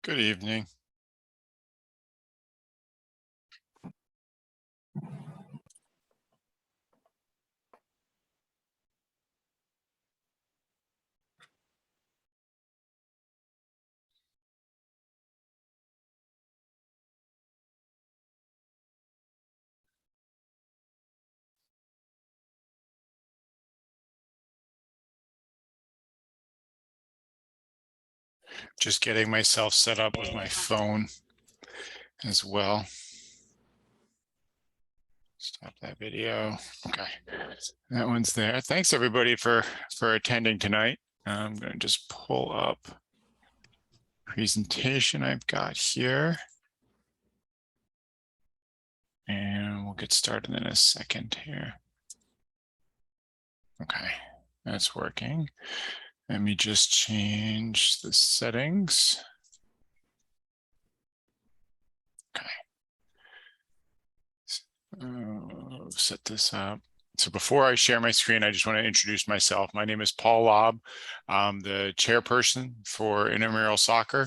Good evening. Just getting myself set up with my phone as well. Stop that video. Okay, that one's there. Thanks everybody for attending tonight. I'm going to just pull up presentation I've got here, and we'll get started in a second here. Okay, that's working. Let me just change the settings. Okay. Set this up. So before I share my screen, I just want to introduce myself. My name is Paul Laub. I'm the chairperson for Intramural Soccer.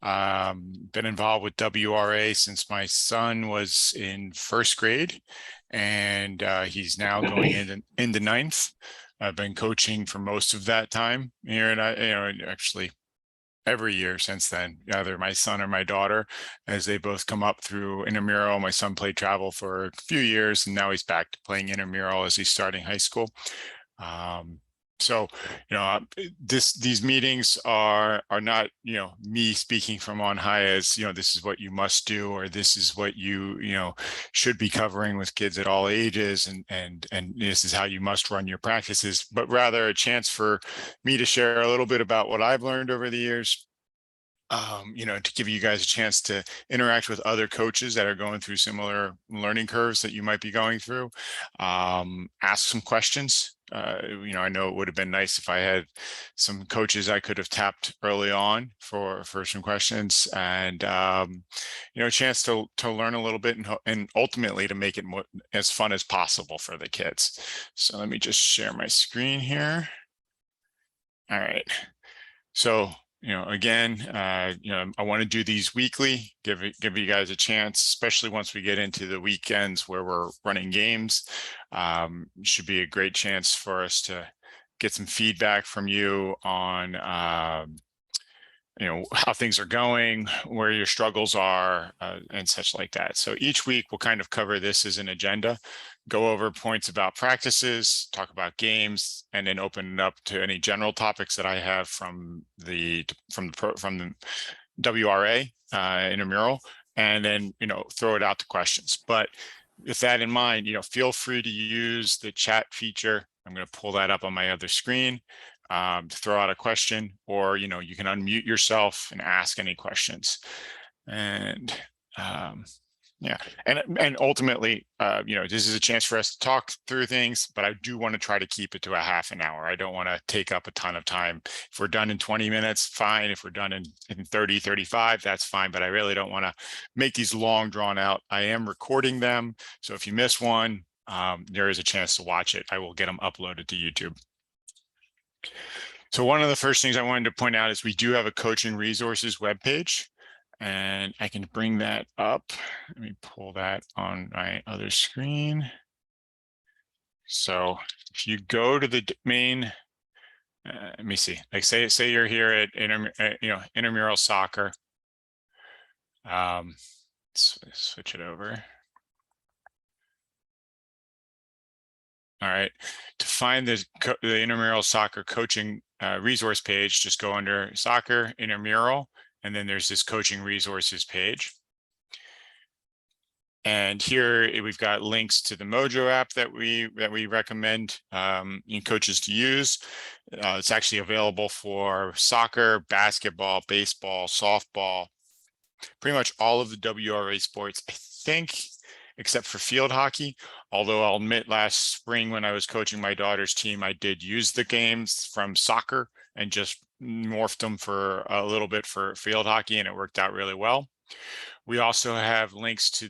Been involved with WRA since my son was in first grade, and he's now going into ninth. I've been coaching for most of that time here, and actually every year since then, either my son or my daughter, as they both come up through intramural. My son played travel for a few years, and now he's back to playing intramural as he's starting high school. So, these meetings are not, me speaking from on high as, this is what you must do, or this is what you should be covering with kids at all ages, and this is how you must run your practices, but rather a chance for me to share a little bit about what I've learned over the years. To give you guys a chance to interact with other coaches that are going through similar learning curves that you might be going through. Ask some questions. I know it would have been nice if I had some coaches I could have tapped early on for some questions, and a chance to learn a little bit and ultimately to make it as fun as possible for the kids. So let me just share my screen here. All right. So again, I want to do these weekly, give you guys a chance, especially once we get into the weekends where we're running games. Should be a great chance for us to get some feedback from you on, how things are going, where your struggles are, and such like that. So each week we'll kind of cover this as an agenda, go over points about practices, talk about games, and then open it up to any general topics that I have from the WRA intramural, and then throw it out to questions. But with that in mind, feel free to use the chat feature. I'm going to pull that up on my other screen. To throw out a question, or you can unmute yourself and ask any questions. And yeah, and ultimately, this is a chance for us to talk through things, but I do want to try to keep it to a half an hour. I don't want to take up a ton of time. If we're done in 20 minutes, fine. If we're done in 30, 35, that's fine. But I really don't want to make these long drawn out. I am recording them, so if you miss one, there is a chance to watch it. I will get them uploaded to YouTube. So one of the first things I wanted to point out is we do have a coaching resources webpage, and I can bring that up. Let me pull that on my other screen. So if you go to the main, let me see, like say you're here at Intramural Soccer. Switch it over. All right, to find the Intramural Soccer coaching resource page, just go under Soccer, Intramural, and then there's this coaching resources page. And here we've got links to the MOJO app that we recommend coaches to use. It's actually available for soccer, basketball, baseball, softball, pretty much all of the WRA sports, I think, except for field hockey. Although I'll admit, last spring when I was coaching my daughter's team, I did use the games from soccer and just morphed them for a little bit for field hockey, and it worked out really well. We also have links to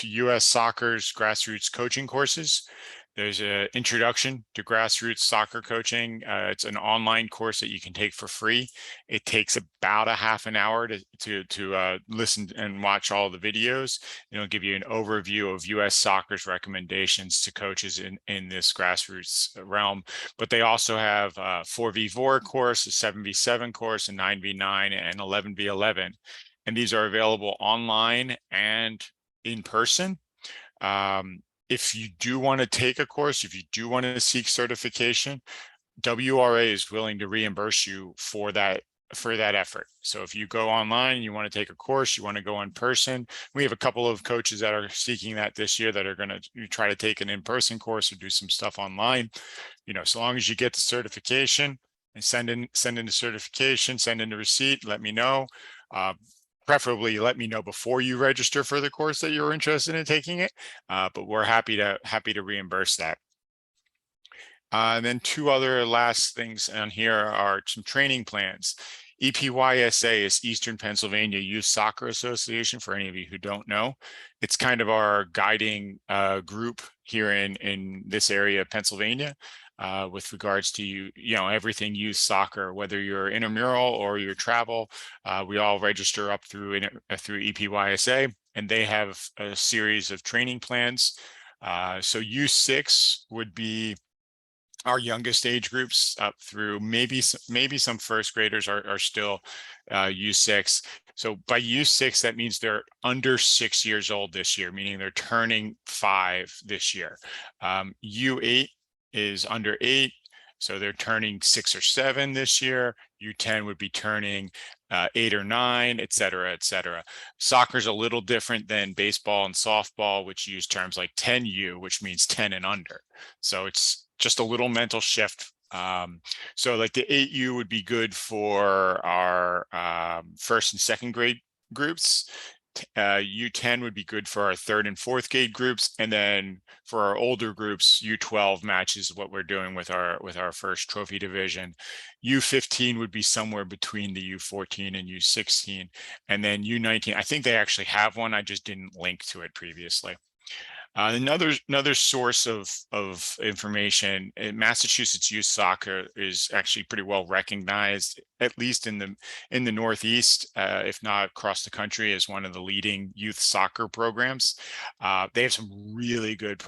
US Soccer's grassroots coaching courses. There's an introduction to grassroots soccer coaching. It's an online course that you can take for free. It takes about a half an hour to listen and watch all the videos. It'll give you an overview of US Soccer's recommendations to coaches in this grassroots realm. But they also have a 4v4 course, a 7v7 course, a 9v9, and 11v11. And these are available online and in person. If you do want to take a course, if you do want to seek certification, WRA is willing to reimburse you for that effort. So if you go online, you want to take a course, you want to go in person, we have a couple of coaches that are seeking that this year that are going to try to take an in-person course or do some stuff online. So long as you get the certification and send in the certification, send in the receipt, let me know. Preferably let me know before you register for the course that you're interested in taking it, but we're happy to reimburse that. And then two other last things on here are some training plans. EPYSA is Eastern Pennsylvania Youth Soccer Association, for any of you who don't know. It's kind of our guiding group here in this area of Pennsylvania. With regards to everything youth soccer, whether you're intramural or your travel, we all register up through EPYSA, and they have a series of training plans. So U6 would be our youngest age groups up through maybe some first graders are still U6. So by U6, that means they're under 6 years old this year, meaning they're turning 5 this year. U8 is under 8, so they're turning 6 or 7 this year. U10 would be turning 8 or 9, et cetera, et cetera. Soccer's a little different than baseball and softball, which use terms like 10U, which means 10 and under. So it's just a little mental shift. So like the 8U would be good for our first and second grade groups. U10 would be good for our third and fourth grade groups, and then for our older groups, U12 matches what we're doing with our first trophy division. U15 would be somewhere between the U14 and U16, and then U19. I think they actually have one. I just didn't link to it previously. Another source of information, Massachusetts Youth Soccer is actually pretty well recognized, at least in the Northeast, if not across the country, as one of the leading youth soccer programs. They have some really good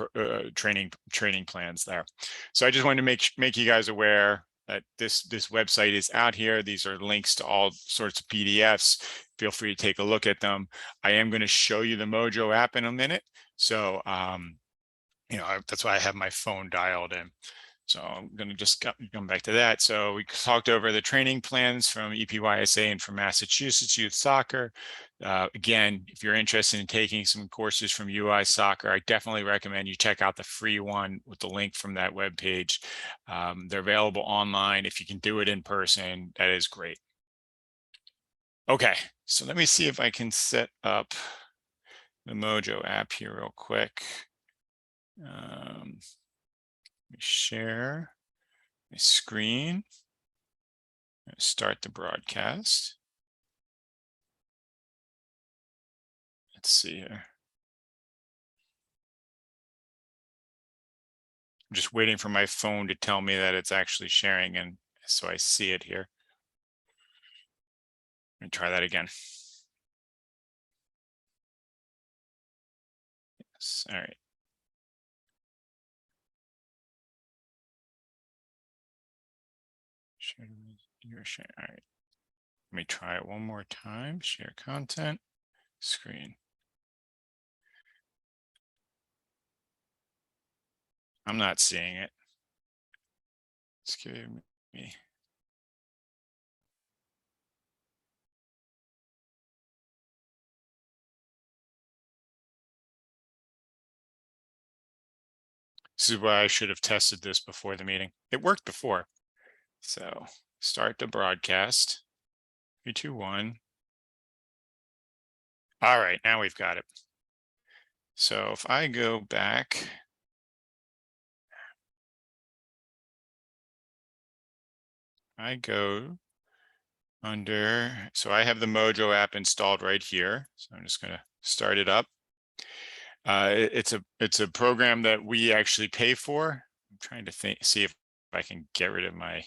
training plans there. So I just wanted to make you guys aware that this website is out here. These are links to all sorts of PDFs. Feel free to take a look at them. I am going to show you the MOJO app in a minute. So, that's why I have my phone dialed in. So I'm going to just come back to that. So we talked over the training plans from EPYSA and from Massachusetts Youth Soccer. Again, if you're interested in taking some courses from UI Soccer, I definitely recommend you check out the free one with the link from that webpage. They're available online. If you can do it in person, that is great. Okay, so let me see if I can set up the MOJO app here real quick. Let me share my screen. Start the broadcast. Let's see here. I'm just waiting for my phone to tell me that it's actually sharing, and so I see it here. Let me try that again. Yes, all right. You're sharing. All right. Let me try it one more time. Share content, screen. I'm not seeing it. Excuse me. This is why I should have tested this before the meeting. It worked before. So start the broadcast. 3, 2, 1. All right, now we've got it. So if I go back, I go under, so I have the MOJO app installed right here. So I'm just going to start it up. It's a program that we actually pay for. I'm trying to see if I can get rid of my.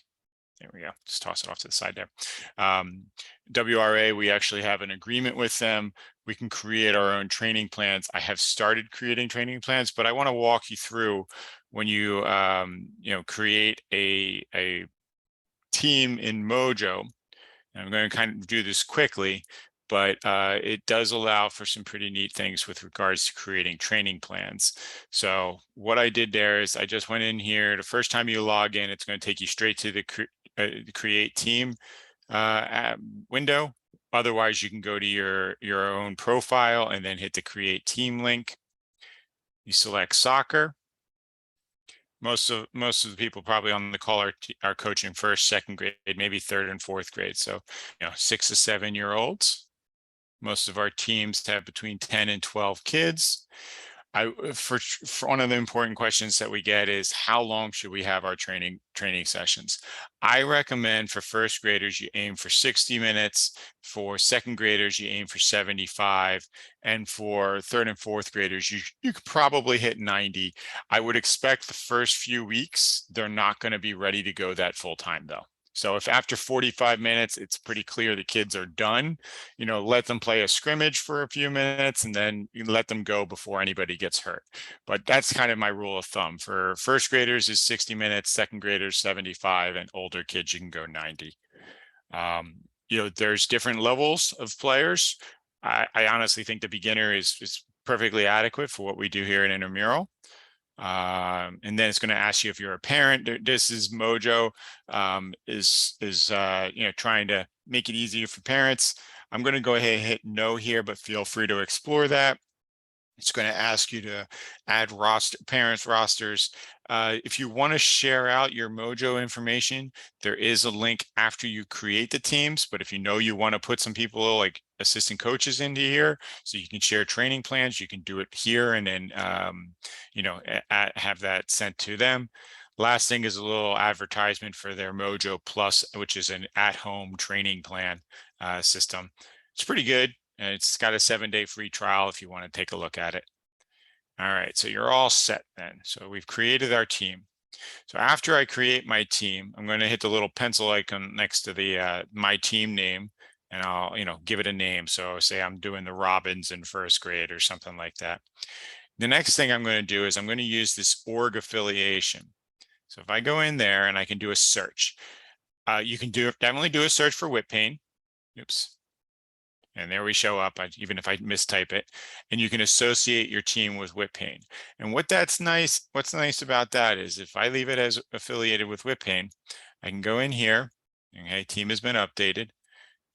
There we go. Just toss it off to the side there. WRA, we actually have an agreement with them. We can create our own training plans. I have started creating training plans, but I want to walk you through when you create a team in MOJO. And I'm going to kind of do this quickly, but it does allow for some pretty neat things with regards to creating training plans. So what I did there is I just went in here. The first time you log in, it's going to take you straight to the create team window. Otherwise, you can go to your own profile and then hit the create team link. You select soccer. Most of the people probably on the call are coaching first, second grade, maybe third and fourth grade. So, 6 to 7 year olds. Most of our teams have between 10 and 12 kids. For one of the important questions that we get is how long should we have our training sessions? I recommend for first graders, you aim for 60 minutes. For second graders, you aim for 75. And for third and fourth graders, you could probably hit 90. I would expect the first few weeks, they're not going to be ready to go that full time though. So if after 45 minutes, it's pretty clear the kids are done, let them play a scrimmage for a few minutes and then you let them go before anybody gets hurt. But that's kind of my rule of thumb. For first graders is 60 minutes, second graders 75, and older kids, you can go 90. There's different levels of players. I honestly think the beginner is perfectly adequate for what we do here in Intramural. And then it's going to ask you if you're a parent. This is MOJO is trying to make it easier for parents. I'm going to go ahead and hit no here, but feel free to explore that. It's going to ask you to add parents rosters. If you want to share out your MOJO information, there is a link after you create the teams. But if you want to put some people like assistant coaches into here, so you can share training plans, you can do it here and then, have that sent to them. Last thing is a little advertisement for their MOJO Plus, which is an at-home training plan system. It's pretty good. And it's got a 7-day free trial if you want to take a look at it. All right, so you're all set then. So we've created our team. So after I create my team, I'm going to hit the little pencil icon next to the my team name, and I'll give it a name. So say I'm doing the Robins in first grade or something like that. The next thing I'm going to do is I'm going to use this org affiliation. So if I go in there and I can do a search, you can definitely do a search for whip pain. Oops. And there we show up, even if I mistype it, and you can associate your team with whip pain. And what's nice about that is if I leave it as affiliated with whip pain, I can go in here, okay, team has been updated,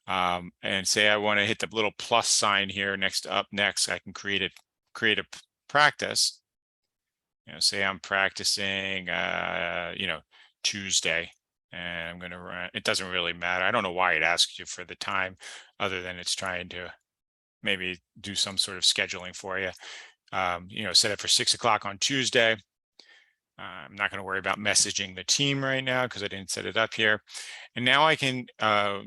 and say I want to hit the little plus sign here next to up next, I can create a practice. Say I'm practicing, Tuesday. And I'm going to run, it doesn't really matter. I don't know why it asks you for the time other than it's trying to maybe do some sort of scheduling for you. Set it for 6 o'clock on Tuesday. I'm not going to worry about messaging the team right now because I didn't set it up here. And now I can, how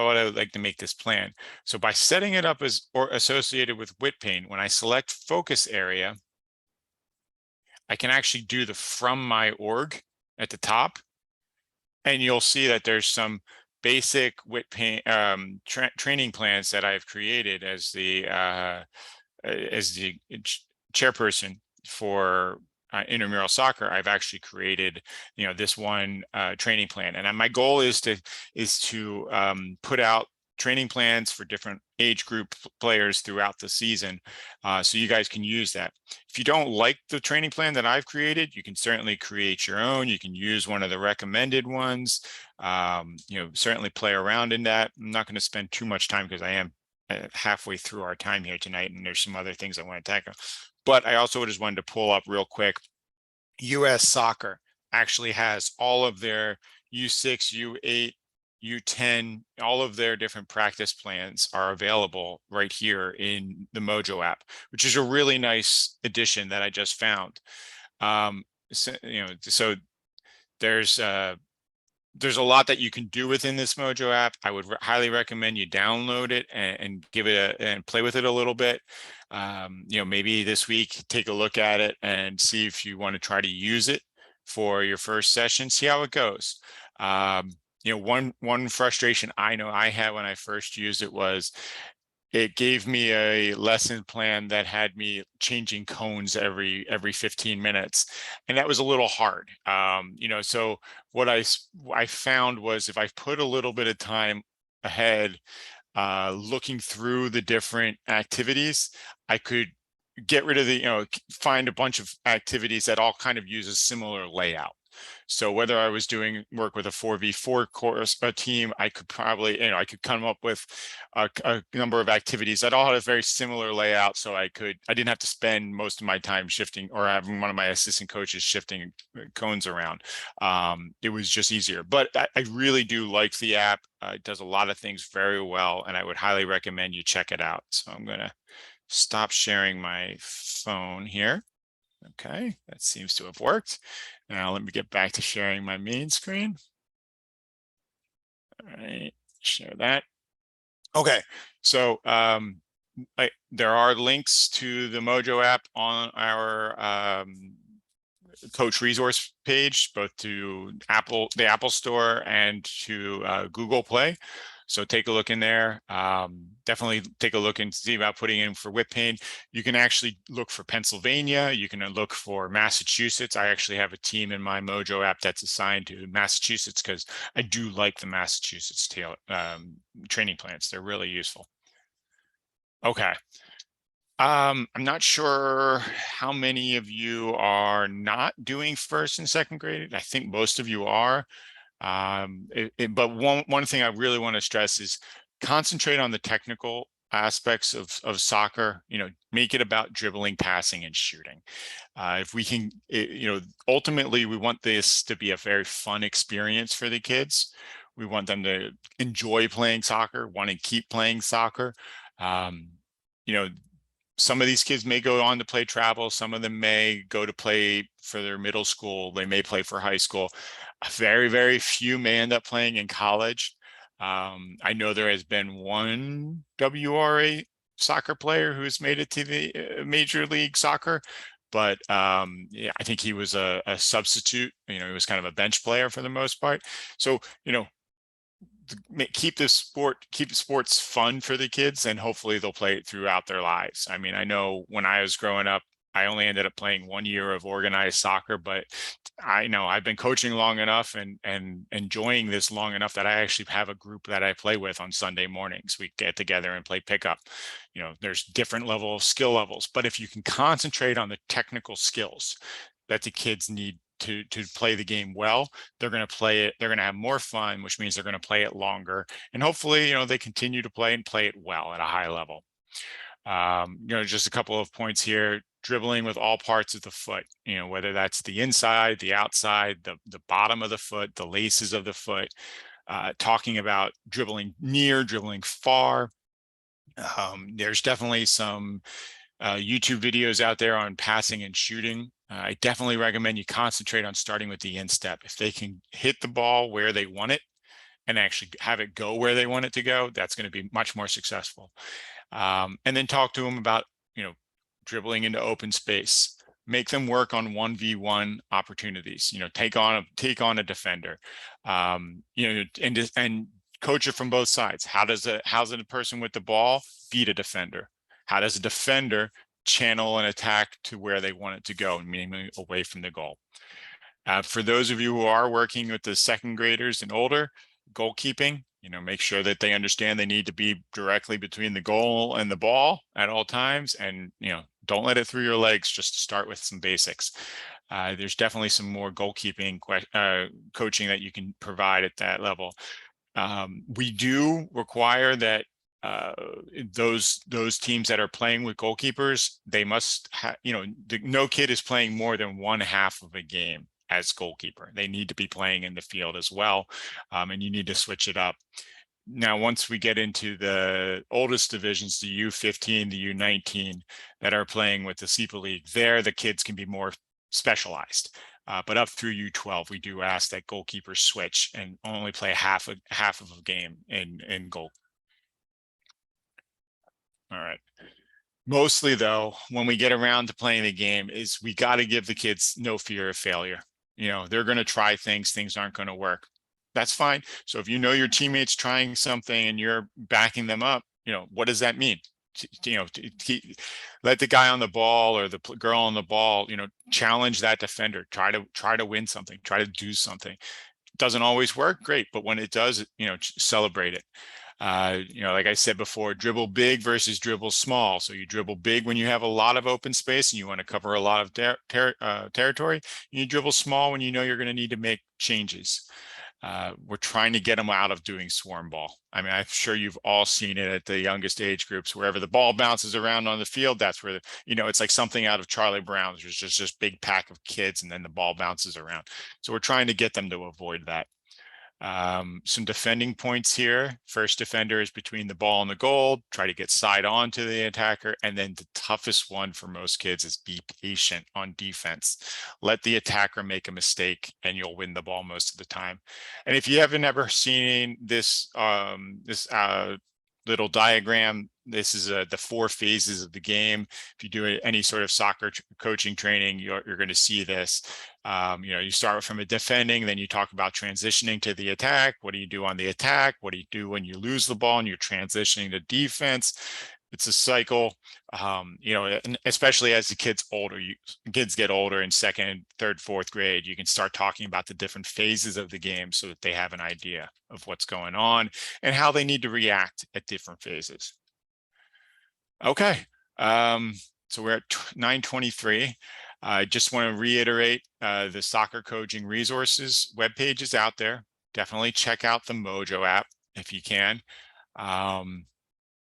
would I like to make this plan? So by setting it up as or associated with whip pain, when I select focus area, I can actually do the from my org at the top. And you'll see that there's some basic whip pain training plans that I've created as the chairperson for Intramural Soccer. I've actually created, this one training plan, and my goal is to put out training plans for different age group players throughout the season, so you guys can use that. If you don't like the training plan that I've created, you can certainly create your own. You can use one of the recommended ones. Certainly play around in that. I'm not going to spend too much time because I am halfway through our time here tonight, and there's some other things I want to tackle. But I also just wanted to pull up real quick. US Soccer actually has all of their U6, U8, U10, all of their different practice plans are available right here in the MOJO app, which is a really nice addition that I just found. So there's there's a lot that you can do within this MOJO app. I would highly recommend you download it and give it and play with it a little bit. Maybe this week, take a look at it and see if you want to try to use it for your first session, see how it goes. One frustration I know I had when I first used it was it gave me a lesson plan that had me changing cones every 15 minutes, and that was a little hard. So what I found was if I put a little bit of time ahead, looking through the different activities, I could get rid of find a bunch of activities that all kind of use a similar layout. So whether I was doing work with a 4v4 course, a team, I could probably, I could come up with a number of activities that all had a very similar layout. So I didn't have to spend most of my time shifting or having one of my assistant coaches shifting cones around. It was just easier, but I really do like the app. It does a lot of things very well, and I would highly recommend you check it out. So I'm going to stop sharing my phone here. Okay, that seems to have worked. Now let me get back to sharing my main screen. All right, share that. Okay, so there are links to the MOJO app on our coach resource page, both to the Apple Store and to Google Play. So take a look in there. Definitely take a look and see about putting in for whip pain. You can actually look for Pennsylvania. You can look for Massachusetts. I actually have a team in my MOJO app that's assigned to Massachusetts because I do like the Massachusetts training plans. They're really useful. Okay. I'm not sure how many of you are not doing first and second grade. I think most of you are. But one thing I really want to stress is concentrate on the technical aspects of soccer. Make it about dribbling, passing, and shooting. If we can, ultimately we want this to be a very fun experience for the kids. We want them to enjoy playing soccer, want to keep playing soccer. Some of these kids may go on to play travel. Some of them may go to play for their middle school. They may play for high school. Very, very few may end up playing in college. I know there has been one WRA soccer player who's made it to the Major League Soccer, but yeah, I think he was a substitute. He was kind of a bench player for the most part. So, keep the sports fun for the kids, and hopefully they'll play it throughout their lives. I mean, I know when I was growing up, I only ended up playing 1 year of organized soccer, but I know I've been coaching long enough and enjoying this long enough that I actually have a group that I play with on Sunday mornings. We get together and play pickup. There's different skill levels, but if you can concentrate on the technical skills that the kids need to play the game well, they're going to play it. They're going to have more fun, which means they're going to play it longer. And hopefully, they continue to play it well at a high level. Just a couple of points here. Dribbling with all parts of the foot, whether that's the inside, the outside, the bottom of the foot, the laces of the foot, talking about dribbling near, dribbling far. There's definitely some YouTube videos out there on passing and shooting. I definitely recommend you concentrate on starting with the instep. If they can hit the ball where they want it and actually have it go where they want it to go, that's going to be much more successful. And then talk to them about, dribbling into open space. Make them work on 1v1 opportunities. Take on a defender. And coach it from both sides. How's a person with the ball beat a defender? How does a defender channel an attack to where they want it to go, meaning away from the goal? For those of you who are working with the second graders and older, goalkeeping, make sure that they understand they need to be directly between the goal and the ball at all times, and don't let it through your legs. Just start with some basics. There's definitely some more goalkeeping coaching that you can provide at that level. We do require that those teams that are playing with goalkeepers, they must have, no kid is playing more than one half of a game as goalkeeper. They need to be playing in the field as well, and you need to switch it up. Now, once we get into the oldest divisions, the U15, the U19 that are playing with the SEPA League, there the kids can be more specialized. But up through U12, we do ask that goalkeepers switch and only play half of a game in goal. All right. Mostly though, when we get around to playing the game, is we got to give the kids no fear of failure. They're going to try things aren't going to work. That's fine. So if you know your teammates trying something and you're backing them up, what does that mean? Let the guy on the ball or the girl on the ball, challenge that defender, try to win something, try to do something. It doesn't always work, great, but when it does, celebrate it. Like I said before, dribble big versus dribble small. So you dribble big when you have a lot of open space and you want to cover a lot of territory. You dribble small when you know you're going to need to make changes. We're trying to get them out of doing swarm ball. I mean, I'm sure you've all seen it at the youngest age groups. Wherever the ball bounces around on the field, that's where, it's like something out of Charlie Brown's. There's just this big pack of kids and then the ball bounces around. So we're trying to get them to avoid that. Some defending points here. First defender is between the ball and the goal. Try to get side on to the attacker. And then the toughest one for most kids is be patient on defense. Let the attacker make a mistake and you'll win the ball most of the time. And if you haven't ever seen this, little diagram, this is the 4 phases of the game. If you do any sort of soccer coaching training, you're going to see this. You start from a defending, then you talk about transitioning to the attack. What do you do on the attack? What do you do when you lose the ball and you're transitioning to defense? It's a cycle, and especially as the kids get older in second, third, fourth grade, you can start talking about the different phases of the game so that they have an idea of what's going on and how they need to react at different phases. Okay, so we're at 9:23. I just want to reiterate the soccer coaching resources webpage is out there. Definitely check out the MOJO app if you can.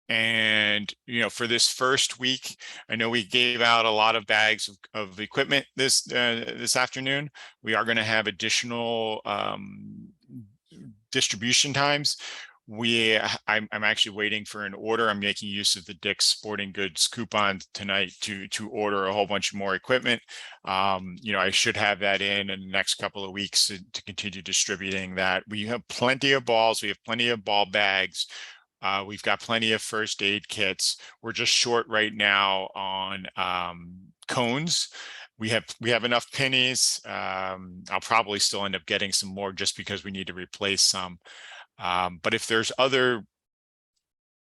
And for this first week, I know we gave out a lot of bags of equipment this afternoon. We are going to have additional distribution times. I'm actually waiting for an order. I'm making use of the Dick's Sporting Goods coupon tonight to order a whole bunch more equipment. I should have that in the next couple of weeks to continue distributing that. We have plenty of balls. We have plenty of ball bags. We've got plenty of first aid kits. We're just short right now on cones. We have enough pennies. I'll probably still end up getting some more just because we need to replace some. But if there's other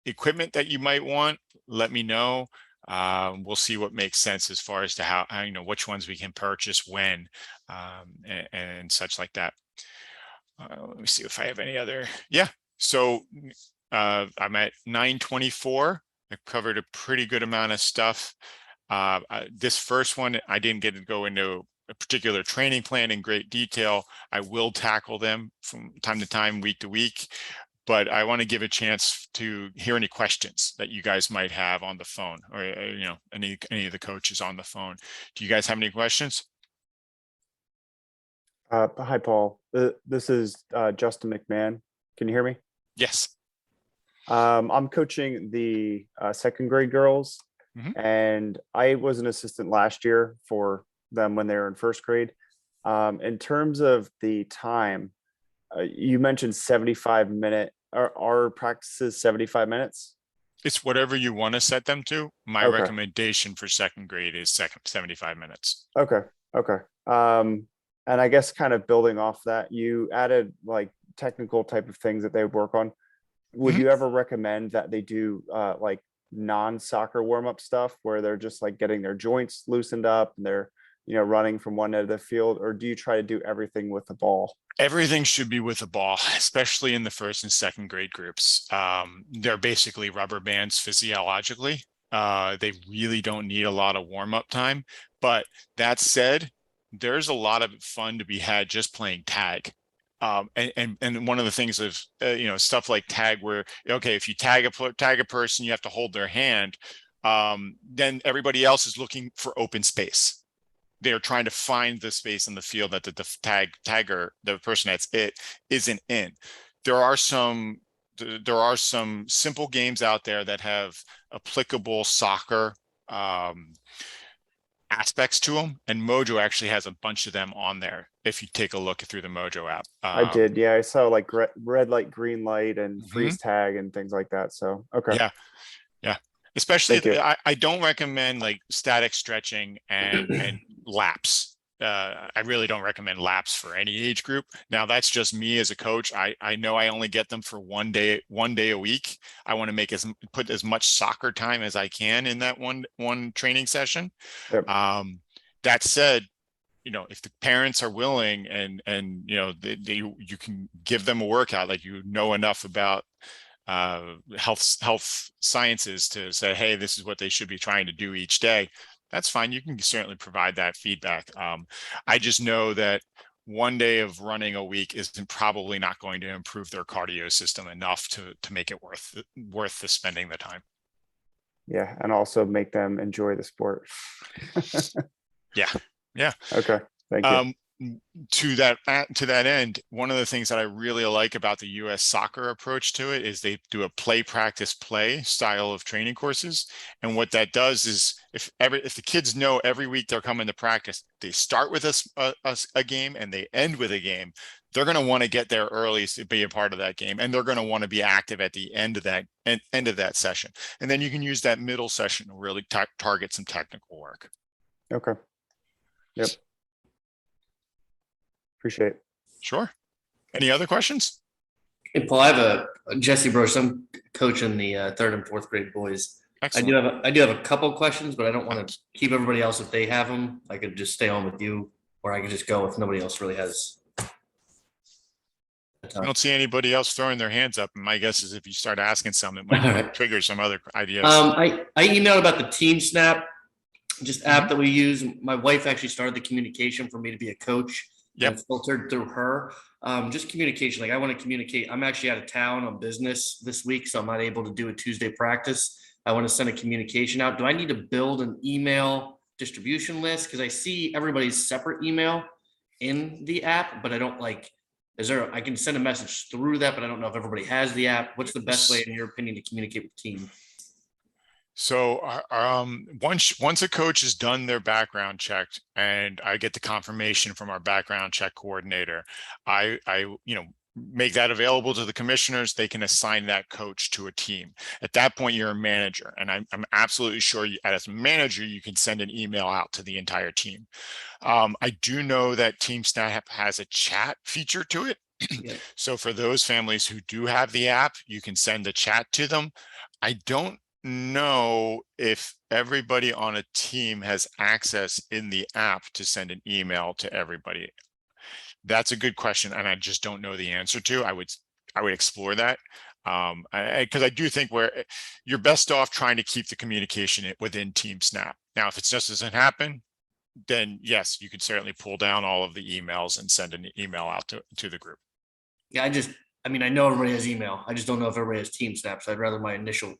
equipment that you might want, let me know. We'll see what makes sense as far as to how which ones we can purchase when and such like that. Let me see if I have any other. Yeah. So I'm at 9:24. I've covered a pretty good amount of stuff. This first one, I didn't get to go into a particular training plan in great detail. I will tackle them from time to time, week to week, but I want to give a chance to hear any questions that you guys might have on the phone or, any of the coaches on the phone. Do you guys have any questions? Hi, Paul. This is Justin McMahon. Can you hear me? Yes. I'm coaching the second grade girls, and I was an assistant last year for them when they were in first grade. In terms of the time, you mentioned 75-minute. Our practice is 75 minutes? It's whatever you want to set them to. My Okay. recommendation for second grade is 75 minutes. Okay. And I guess kind of building off that, you added like technical type of things that they would work on. Would you ever recommend that they do like non-soccer warm-up stuff where they're just like getting their joints loosened up and they're running from one end of the field, or do you try to do everything with the ball? Everything should be with the ball, especially in the first and second grade groups. They're basically rubber bands physiologically. They really don't need a lot of warm-up time. But that said, there's a lot of fun to be had just playing tag. And one of the things of stuff like tag, where if you tag a person, you have to hold their hand. Then everybody else is looking for open space. They're trying to find the space in the field that the tagger, the person that's isn't in. There are some simple games out there that have applicable soccer aspects to them, and MOJO actually has a bunch of them on there if you take a look through the MOJO app. I did. Yeah, I saw like red light, green light, and Mhm. freeze tag and things like that. So okay, Yeah, yeah. Especially, thank you. I don't recommend like static stretching and laps. I really don't recommend laps for any age group. Now that's just me as a coach. I know I only get them for one day a week. I want to put as much soccer time as I can in that one training session. Yep. That said, you know, if the parents are willing and you know you can give them a workout, like you know enough about health sciences to say, hey, this is what they should be trying to do each day. That's fine. You can certainly provide that feedback. I just know that one day of running a week isn't probably not going to improve their cardio system enough to make it worth the spending the time. Yeah, and also make them enjoy the sport. Yeah, yeah. Okay, thank you. To that end, one of the things that I really like about the US soccer approach to it is they do a play, practice, play style of training courses. And what that does is if the kids know every week they're coming to practice, they start with a game and they end with a game, they're going to want to get there early to be a part of that game, and they're going to want to be active at the end of that session. And then you can use that middle session to really target some technical work. Okay. Yep. Appreciate it. Sure. Any other questions? Hey, Paul, I have a Jesse Brosh. I'm coaching the 3rd and 4th grade boys. Excellent. I do have a couple questions, but I don't want to keep everybody else if they have them. I could just stay on with you, or I could just go if nobody else really has. I don't see anybody else throwing their hands up. And my guess is if you start asking some, it might trigger some other ideas. I emailed about the Team Snap, just app that we use. My wife actually started the communication for me to be a coach. Yep. And filtered through her. Just communication. Like I want to communicate. I'm actually out of town on business this week, so I'm not able to do a Tuesday practice. I want to send a communication out. Do I need to build an email distribution list? Because I see everybody's separate email in the app, but I don't like, I can send a message through that, but I don't know if everybody has the app. What's the best way, in your opinion, to communicate with the team? So once a coach has done their background check and I get the confirmation from our background check coordinator, I make that available to the commissioners. They can assign that coach to a team. At that point, you're a manager, and I'm absolutely sure as a manager, you can send an email out to the entire team. I do know that Team Snap has a chat feature to it. Yeah. So for those families who do have the app, you can send a chat to them. I don't know if everybody on a team has access in the app to send an email to everybody. That's a good question, and I just don't know the answer to. I would explore that, because I do think where you're best off trying to keep the communication within Team Snap. Now, if it just doesn't happen, then yes, you can certainly pull down all of the emails and send an email out to the group. Yeah, I mean, I know everybody has email. I just don't know if everybody has Team Snap. So I'd rather my initial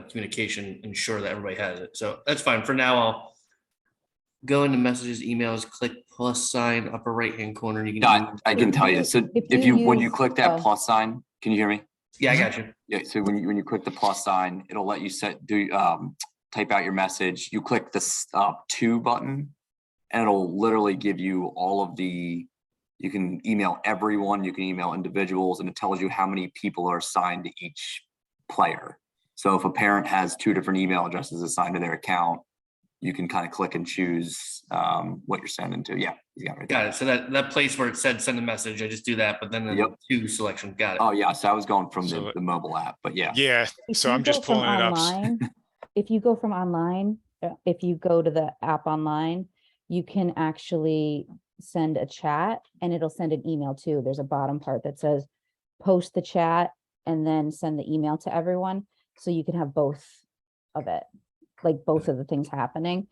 communication ensure that everybody has it. So that's fine. For now, I'll go into messages, emails, click plus sign, upper right-hand corner. You can. I can tell you. So when you click that plus sign, can you hear me? Yeah, I got you. Yeah. So when you click the plus sign, it'll let you type out your message. You click the to button, and it'll literally give you all of the. You can email everyone. You can email individuals, and it tells you how many people are assigned to each player. So if a parent has 2 different email addresses assigned to their account, you can kind of click and choose what you're sending to. Yeah, you got it. Got it. So that place where it said send a message, I just do that, but then the to selection, got it. Oh yeah, so I was going from the mobile app, but yeah. Yeah, so I'm just pulling it up. If you go from online, if you go to the app online, you can actually send a chat, and it'll send an email too. There's a bottom part that says post the chat and then send the email to everyone. So you can have both of it, like both of the things happening.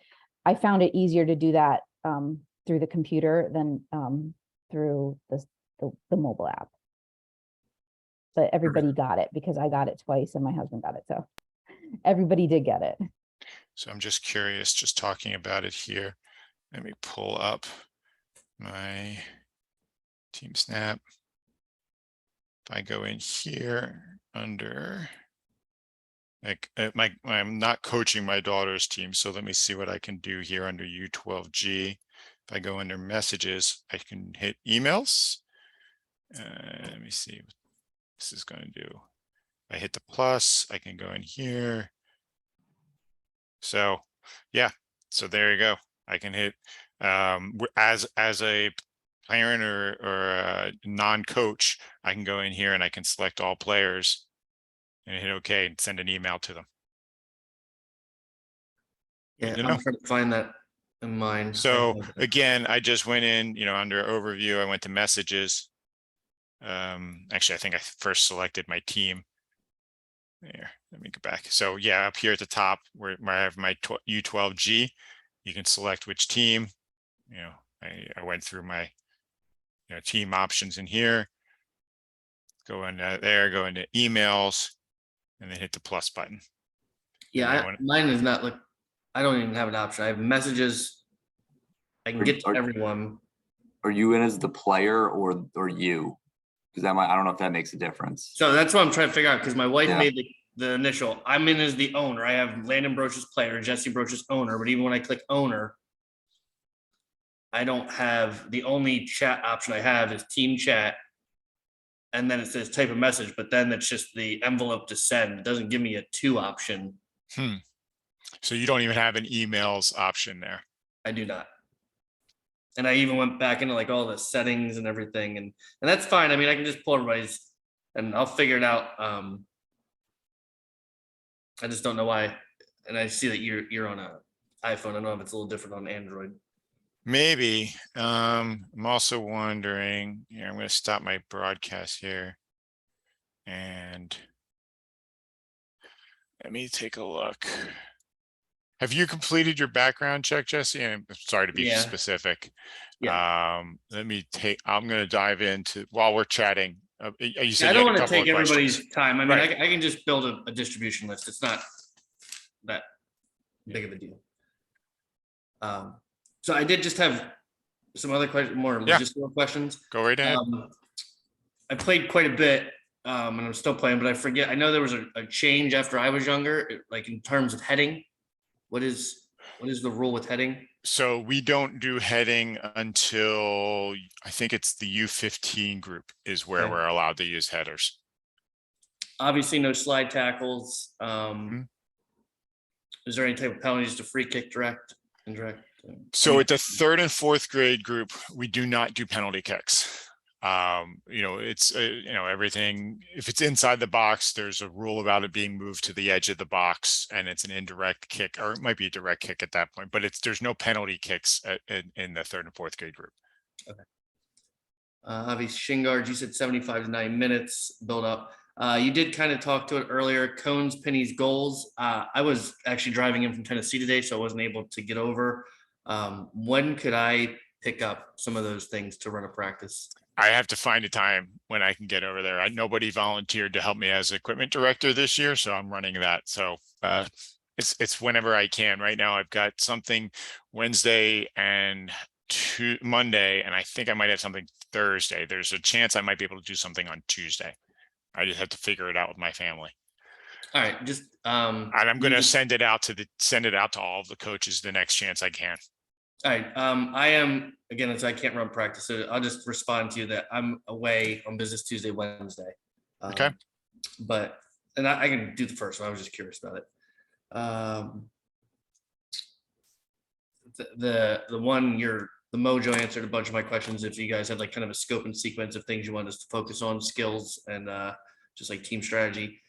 I found it easier to do that through the computer than through the mobile app. But everybody got it because I got it twice and my husband got it. So everybody did get it. So I'm just curious, just talking about it here. Let me pull up my Team Snap. If I go in here under I'm not coaching my daughter's team, so let me see what I can do here under U12G. If I go under messages, I can hit emails. Let me see what this is going to do. I hit the plus, I can go in here. So yeah, so there you go. I can hit as a parent or a non-coach, I can go in here and I can select all players and hit OK and send an email to them. Yeah, You I'm know? trying to find that in mine. So again, I just went in, under overview, I went to messages. Actually, I think I first selected my team. There, let me go back. So yeah, up here at the top where I have my U12G, you can select which team. I went through my team options in here. Go into there, go into emails, and then hit the plus button. Yeah, mine is not like, I don't even have an option. I have messages. I can get to everyone. Are you in as the player or you? Because I don't know if that makes a difference. So that's what I'm trying to figure out, because my wife Yeah. made the initial. I'm in as the owner. I have Landon Broach's player, Jesse Broach's owner, but even when I click owner, I don't have, the only chat option I have is team chat. And then it says type a message, but then it's just the envelope to send. It doesn't give me a to option. So you don't even have an emails option there. I do not. And I even went back into like all the settings and everything, and that's fine. I mean, I can just pull everybody's and I'll figure it out. I just don't know why. And I see that you're on a iPhone. I don't know if it's a little different on Android. Maybe. I'm also wondering, I'm going to stop my broadcast here and let me take a look. Have you completed your background check, Jesse? I'm sorry to be specific. Yeah. I'm going to dive into while we're chatting. You said I don't you had want to take everybody's questions. time. I mean, Right. I can just build a distribution list. It's not that big of a deal. So I did just have some other questions, more logistical questions. Go right ahead. I played quite a bit, and I'm still playing, but I forget. I know there was a change after I was younger, like in terms of heading. What is the rule with heading? So we don't do heading until I think it's the U15 group is where we're allowed to use headers. Obviously, no slide tackles. Is there any type of penalties to free kick, direct, indirect? So at the 3rd and 4th grade group, we do not do penalty kicks. It's everything. If it's inside the box, there's a rule about it being moved to the edge of the box, and it's an indirect kick, or it might be a direct kick at that point. But there's no penalty kicks in the 3rd and 4th grade group. Okay. Obviously, shin guards. You said 75 to 90 minutes build up. You did kind of talk to it earlier. Cones, pennies, goals. I was actually driving in from Tennessee today, so I wasn't able to get over. When could I pick up some of those things to run a practice? I have to find a time when I can get over there. Nobody volunteered to help me as equipment director this year, so I'm running that. So it's whenever I can. Right now, I've got something Wednesday and Monday, and I think I might have something Thursday. There's a chance I might be able to do something on Tuesday. I just have to figure it out with my family. All right, just and I'm going to send it out to all of the coaches the next chance I can. All right. I am, again, I can't run practice, so I'll just respond to you that I'm away on business Tuesday, Wednesday. Okay. But I can do the first one. I was just curious about it. The MOJO answered a bunch of my questions. If you guys had like kind of a scope and sequence of things you want us to focus on, skills and just like team strategy.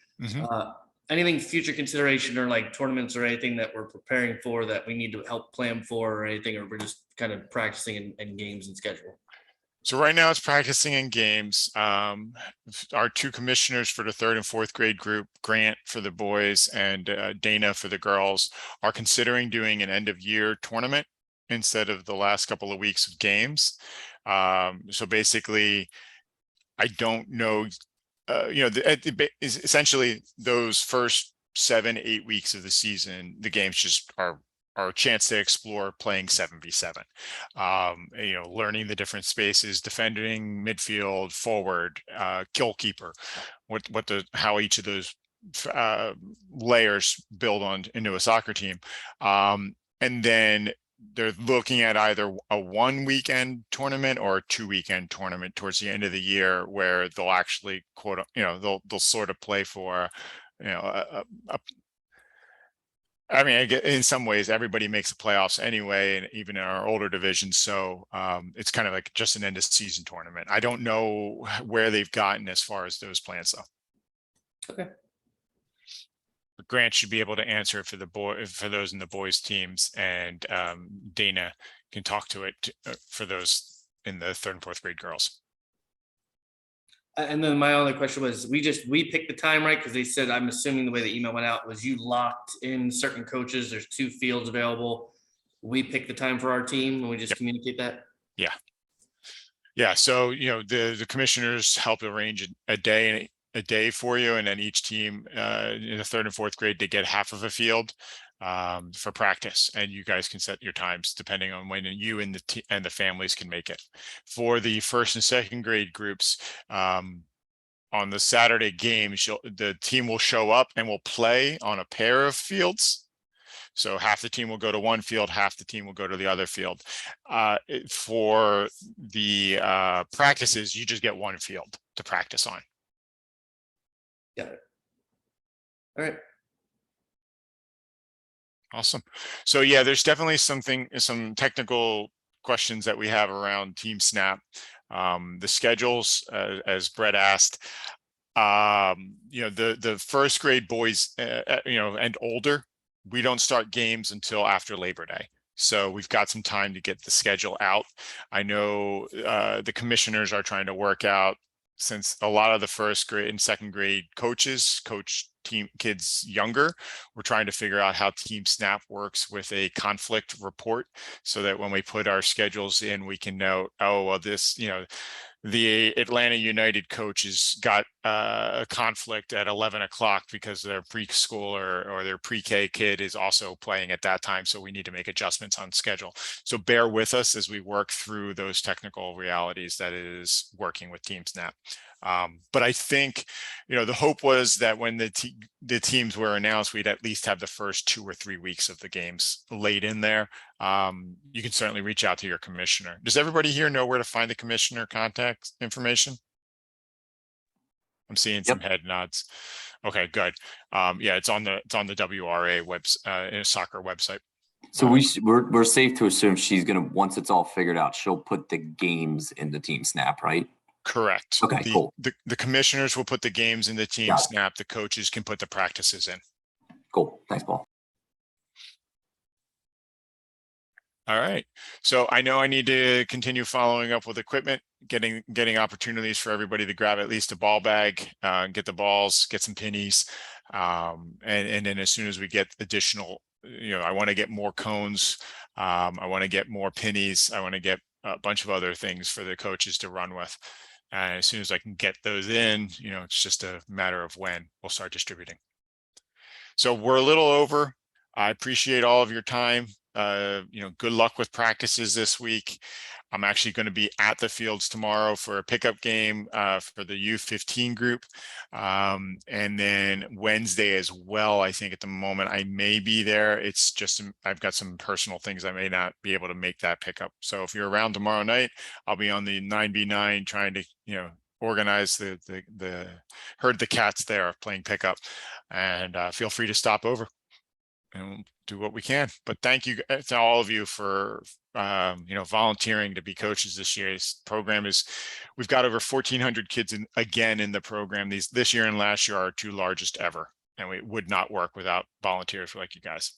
Anything future consideration or like tournaments or anything that we're preparing for that we need to help plan for or anything, or we're just kind of practicing in games and schedule? So right now it's practicing in games. Our 2 commissioners for the 3rd and 4th grade group, Grant for the boys and Dana for the girls, are considering doing an end of year tournament instead of the last couple of weeks of games. So basically, I don't know. Essentially those first 7-8 weeks of the season, the games just are a chance to explore playing 7v7, learning the different spaces, defending, midfield, forward, goalkeeper, how each of those layers build on into a soccer team. And then they're looking at either a 1 weekend tournament or a 2 weekend tournament towards the end of the year, where they'll actually they'll sort of play for, I mean, in some ways, everybody makes the playoffs anyway, and even in our older divisions. So it's kind of like just an end of season tournament. I don't know where they've gotten as far as those plans, though. Okay. But Grant should be able to answer for those in the boys teams, and Dana can talk to it for those in the 3rd and 4th grade girls. And then my only question was, we picked the time, right? Because they said, I'm assuming the way the email went out was you locked in certain coaches. There's 2 fields available. We pick the time for our team and we just communicate that. Yeah. So, the commissioners help arrange a day for you. And then each team in the 3rd and 4th grade, they get half of a field for practice, and you guys can set your times depending on when you and the families can make it. For the 1st and 2nd grade groups, on the Saturday games, the team will show up and will play on a pair of fields. So half the team will go to one field, half the team will go to the other field. For the practices, you just get one field to practice on. Got it. All right. Awesome. So yeah, there's definitely some technical questions that we have around Team Snap. The schedules, as Brett asked, the 1st grade boys, and older, we don't start games until after Labor Day. So we've got some time to get the schedule out. I know the commissioners are trying to work out, since a lot of the 1st grade and 2nd grade coaches coach team kids younger, we're trying to figure out how Team Snap works with a conflict report, so that when we put our schedules in, we can know, oh, well, this, the Atlanta United coaches got a conflict at 11 o'clock because their preschool or their pre-K kid is also playing at that time. So we need to make adjustments on schedule. So bear with us as we work through those technical realities that is working with Team Snap. But I think, the hope was that when the teams were announced, we'd at least have the first 2 or 3 weeks of the games laid in there. You can certainly reach out to your commissioner. Does everybody here know where to find the commissioner contact information? I'm seeing some head nods. Okay, good. Yeah, it's on the WRA soccer website. So we're safe to assume she's gonna, once it's all figured out, she'll put the games in the Team Snap, right? Correct. Okay, cool. The commissioners will put the games in the Team Snap. The coaches can put the practices in. Cool. Thanks, Paul. All right. So I know I need to continue following up with equipment, getting opportunities for everybody to grab at least a ball bag, get the balls, get some pennies. And then as soon as we get additional, I want to get more cones. I want to get more pennies. I want to get a bunch of other things for the coaches to run with. And as soon as I can get those in, it's just a matter of when we'll start distributing. So we're a little over. I appreciate all of your time. Good luck with practices this week. I'm actually going to be at the fields tomorrow for a pickup game for the U15 group. And then Wednesday as well. I think at the moment I may be there. It's just, I've got some personal things. I may not be able to make that pickup. So if you're around tomorrow night, I'll be on the 9B9 trying to, organize the herd the cats there playing pickup, and feel free to stop over and we'll do what we can. But thank you to all of you for volunteering to be coaches this year. This program we've got over 1,400 kids in the program. This year and last year are our 2 largest ever, and we would not work without volunteers like you guys.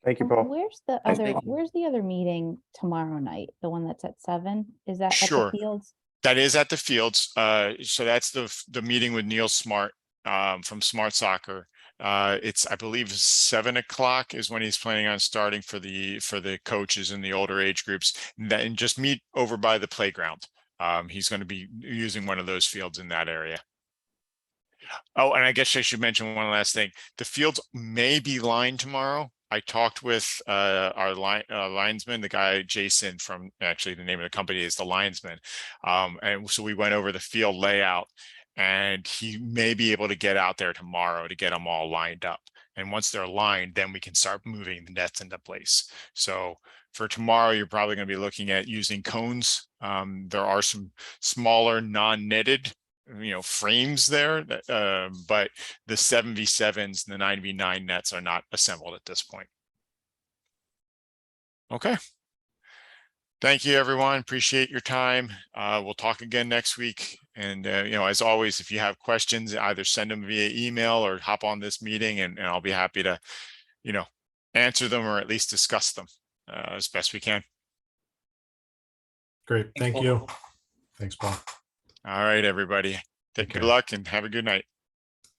Thank you, Paul. Where's the other meeting tomorrow night? The one that's at 7? Is that Sure. at the fields? That is at the fields. So that's the meeting with Neil Smart from Smart Soccer. It's, I believe, 7 o'clock is when he's planning on starting for the coaches in the older age groups, and just meet over by the playground. He's going to be using one of those fields in that area. Oh, and I guess I should mention one last thing. The fields may be lined tomorrow. I talked with our linesman, the guy Jason from, actually the name of the company is the Linesman, and so we went over the field layout. and he may be able to get out there tomorrow to get them all lined up. And once they're lined, then we can start moving the nets into place. So for tomorrow, you're probably going to be looking at using cones. There are some smaller non-netted, frames there, but the 7v7s and the 9v9 nets are not assembled at this point. Okay. Thank you, everyone. Appreciate your time. We'll talk again next week. And, as always, if you have questions, either send them via email or hop on this meeting, and I'll be happy to, answer them or at least discuss them as best we can. Great. Thank you. Thanks, Paul. All right, everybody. Good care. luck and have a good night.